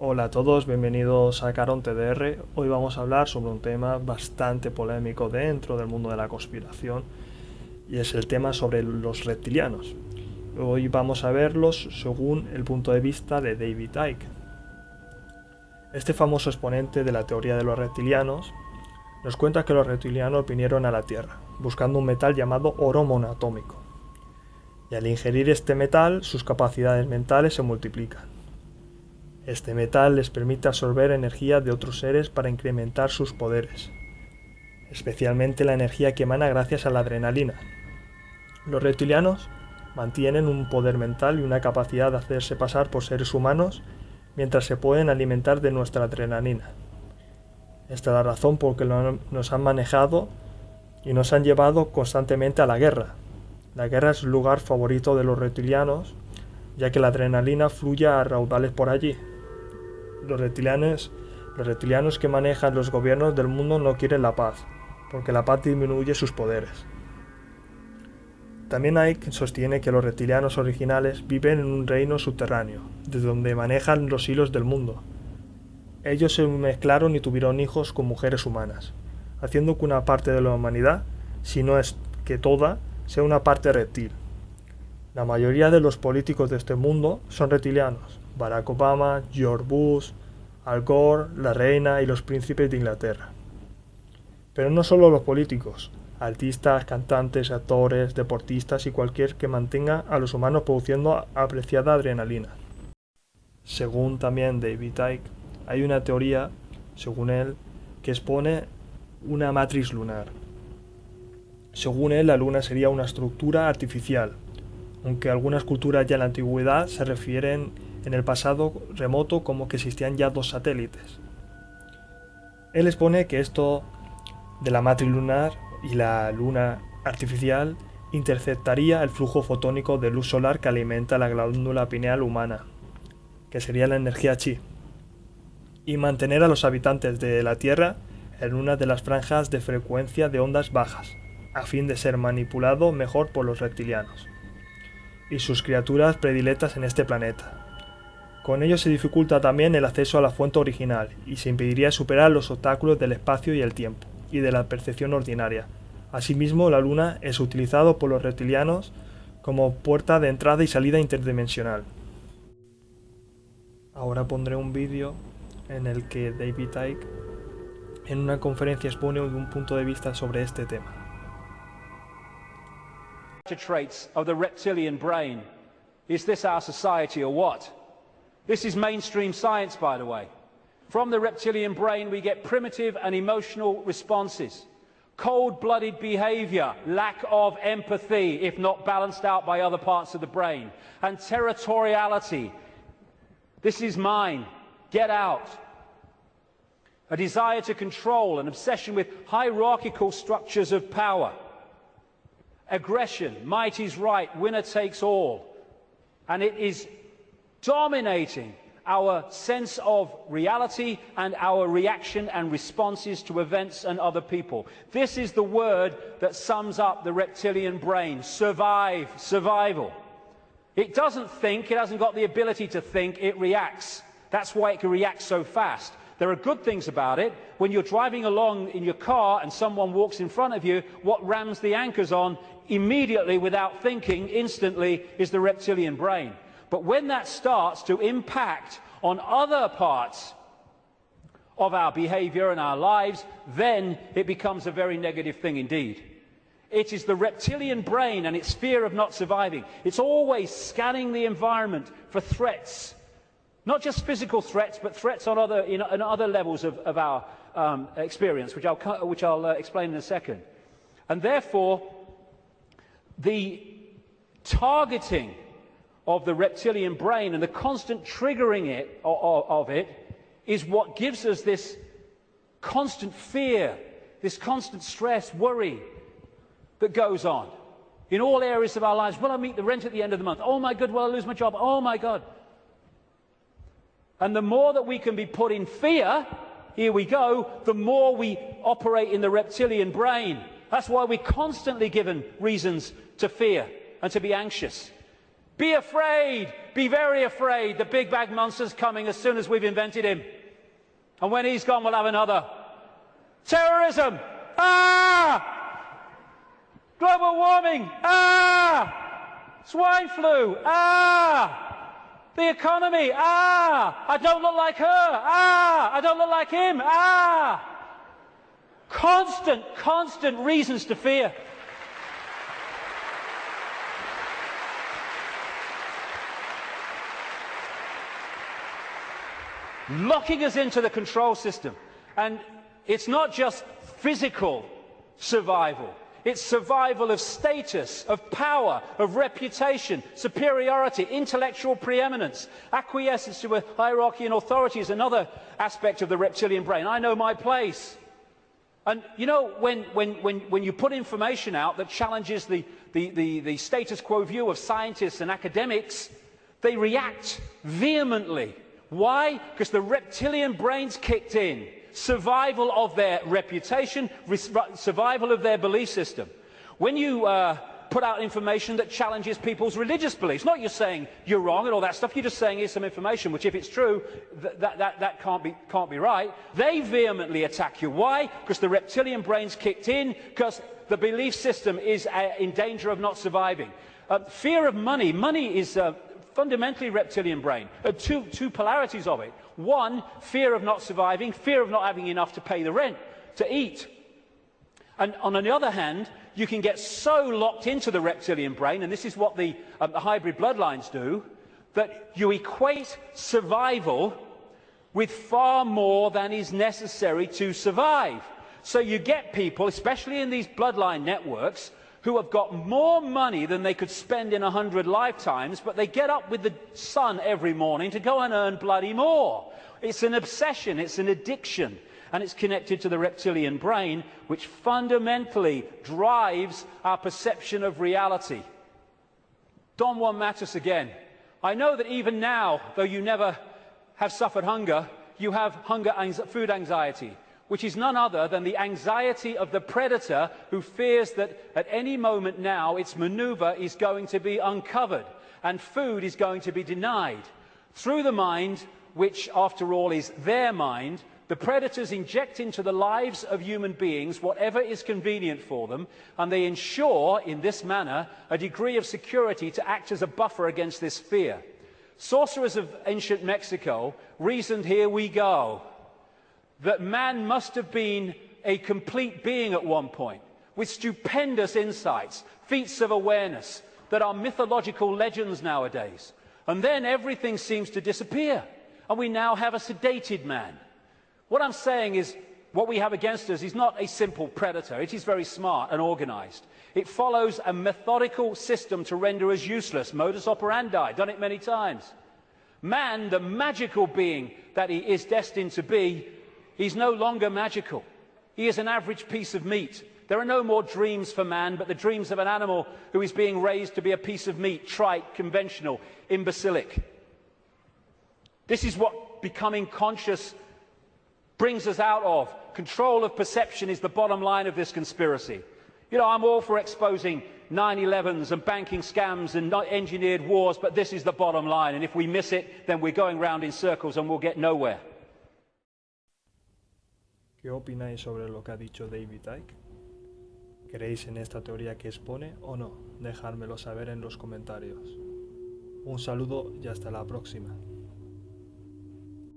Hola a todos, bienvenidos a Carón TDR. Hoy vamos a hablar sobre un tema bastante polémico dentro del mundo de la conspiración y es el tema sobre los reptilianos. Hoy vamos a verlos según el punto de vista de David Icke. Este famoso exponente de la teoría de los reptilianos nos cuenta que los reptilianos vinieron a la Tierra buscando un metal llamado oro monoatómico y al ingerir este metal sus capacidades mentales se multiplican. Este metal les permite absorber energía de otros seres para incrementar sus poderes, especialmente la energía que emana gracias a la adrenalina. Los reptilianos mantienen un poder mental y una capacidad de hacerse pasar por seres humanos mientras se pueden alimentar de nuestra adrenalina. Esta es la razón por la que nos han manejado y nos han llevado constantemente a la guerra. La guerra es el lugar favorito de los reptilianos, ya que la adrenalina fluye a raudales por allí. Los reptilianos que manejan los gobiernos del mundo no quieren la paz, porque la paz disminuye sus poderes. También hay quien sostiene que los reptilianos originales viven en un reino subterráneo, desde donde manejan los hilos del mundo. Ellos se mezclaron y tuvieron hijos con mujeres humanas, haciendo que una parte de la humanidad, si no es que toda, sea una parte reptil. La mayoría de los políticos de este mundo son reptilianos. Barack Obama, George Bush, Al Gore, la reina y los príncipes de Inglaterra. Pero no solo los políticos, artistas, cantantes, actores, deportistas y cualquier que mantenga a los humanos produciendo apreciada adrenalina. Según también David Icke, hay una teoría, según él, que expone una matriz lunar. Según él, la luna sería una estructura artificial, aunque algunas culturas ya en la antigüedad se refieren en el pasado remoto como que existían ya dos satélites. Él expone que esto de la matriz lunar y la luna artificial interceptaría el flujo fotónico de luz solar que alimenta la glándula pineal humana, que sería la energía chi, y mantener a los habitantes de la Tierra en una de las franjas de frecuencia de ondas bajas, a fin de ser manipulado mejor por los reptilianos y sus criaturas predilectas en este planeta. Con ello se dificulta también el acceso a la fuente original y se impediría superar los obstáculos del espacio y el tiempo y de la percepción ordinaria. Asimismo, la luna es utilizado por los reptilianos como puerta de entrada y salida interdimensional. Ahora pondré un vídeo en el que David Icke en una conferencia expone un punto de vista sobre este tema. Traits of the reptilian brain. Is this our society or what? This is mainstream science, by the way. From the reptilian brain we get primitive and emotional responses, cold-blooded behavior, lack of empathy if not balanced out by other parts of the brain, and territoriality. This is mine, get out. A desire to control, an obsession with hierarchical structures of power. Aggression, might is right, winner takes all. And it is dominating our sense of reality and our reaction and responses to events and other people. This is the word that sums up the reptilian brain: survive, survival. It doesn't think, it hasn't got the ability to think, it reacts. That's why it can react so fast. There are good things about it. When you're driving along in your car and someone walks in front of you, what rams the anchors on immediately, without thinking, instantly, is the reptilian brain. But when that starts to impact on other parts of our behavior and our lives, then it becomes a very negative thing indeed. It is the reptilian brain and its fear of not surviving. It's always scanning the environment for threats. Not just physical threats, but threats on other levels of our experience, which I'll explain in a second. And therefore, the targeting of the reptilian brain and the constant triggering of it is what gives us this constant fear, this constant stress, worry that goes on in all areas of our lives. Will I meet the rent at the end of the month? Oh my God, will I lose my job? Oh my God. And the more that we can be put in fear, here we go, the more we operate in the reptilian brain. That's why we're constantly given reasons to fear and to be anxious. Be afraid, be very afraid the big bag monster's coming as soon as we've invented him. And when he's gone, we'll have another. Terrorism! Ah! Global warming! Ah! Swine flu! Ah! The economy! Ah! I don't look like her! Ah! I don't look like him! Ah! Constant reasons to fear. Locking us into the control system. And it's not just physical survival. It's survival of status, of power, of reputation, superiority, intellectual preeminence. Acquiescence to a hierarchy and authority is another aspect of the reptilian brain. I know my place. And you know, when you put information out that challenges the status quo view of scientists and academics, they react vehemently. Why? Because the reptilian brain's kicked in. Survival of their reputation, survival of their belief system. When you put out information that challenges people's religious beliefs, not you're saying you're wrong and all that stuff, you're just saying here's some information, which if it's true, that can't be right. They vehemently attack you. Why? Because the reptilian brain's kicked in, because the belief system is in danger of not surviving. Fear of money. Money is fundamentally reptilian brain. Two polarities of it. One, fear of not surviving, fear of not having enough to pay the rent, to eat. And on the other hand, you can get so locked into the reptilian brain, and this is what the hybrid bloodlines do, that you equate survival with far more than is necessary to survive. So you get people, especially in these bloodline networks, who have got more money than they could spend in 100 lifetimes, but they get up with the sun every morning to go and earn bloody more. It's an obsession, it's an addiction, and it's connected to the reptilian brain, which fundamentally drives our perception of reality. Don Juan Matus again. I know that even now, though you never have suffered hunger, you have food anxiety, which is none other than the anxiety of the predator who fears that at any moment now its maneuver is going to be uncovered and food is going to be denied. Through the mind, which after all is their mind, the predators inject into the lives of human beings whatever is convenient for them, and they ensure in this manner a degree of security to act as a buffer against this fear. Sorcerers of ancient Mexico reasoned, here we go, that man must have been a complete being at one point, with stupendous insights, feats of awareness, that are mythological legends nowadays. And then everything seems to disappear, and we now have a sedated man. What I'm saying is, what we have against us is not a simple predator. It is very smart and organized. It follows a methodical system to render us useless. Modus operandi, done it many times. Man, the magical being that he is destined to be, he's no longer magical. He is an average piece of meat. There are no more dreams for man, but the dreams of an animal who is being raised to be a piece of meat, trite, conventional, imbecilic. This is what becoming conscious brings us out of. Control of perception is the bottom line of this conspiracy. You know, I'm all for exposing 9/11s and banking scams and engineered wars, but this is the bottom line, and if we miss it, then we're going round in circles and we'll get nowhere. ¿Qué opináis sobre lo que ha dicho David Icke? ¿Creéis en esta teoría que expone o no? Dejádmelo saber en los comentarios. Un saludo y hasta la próxima.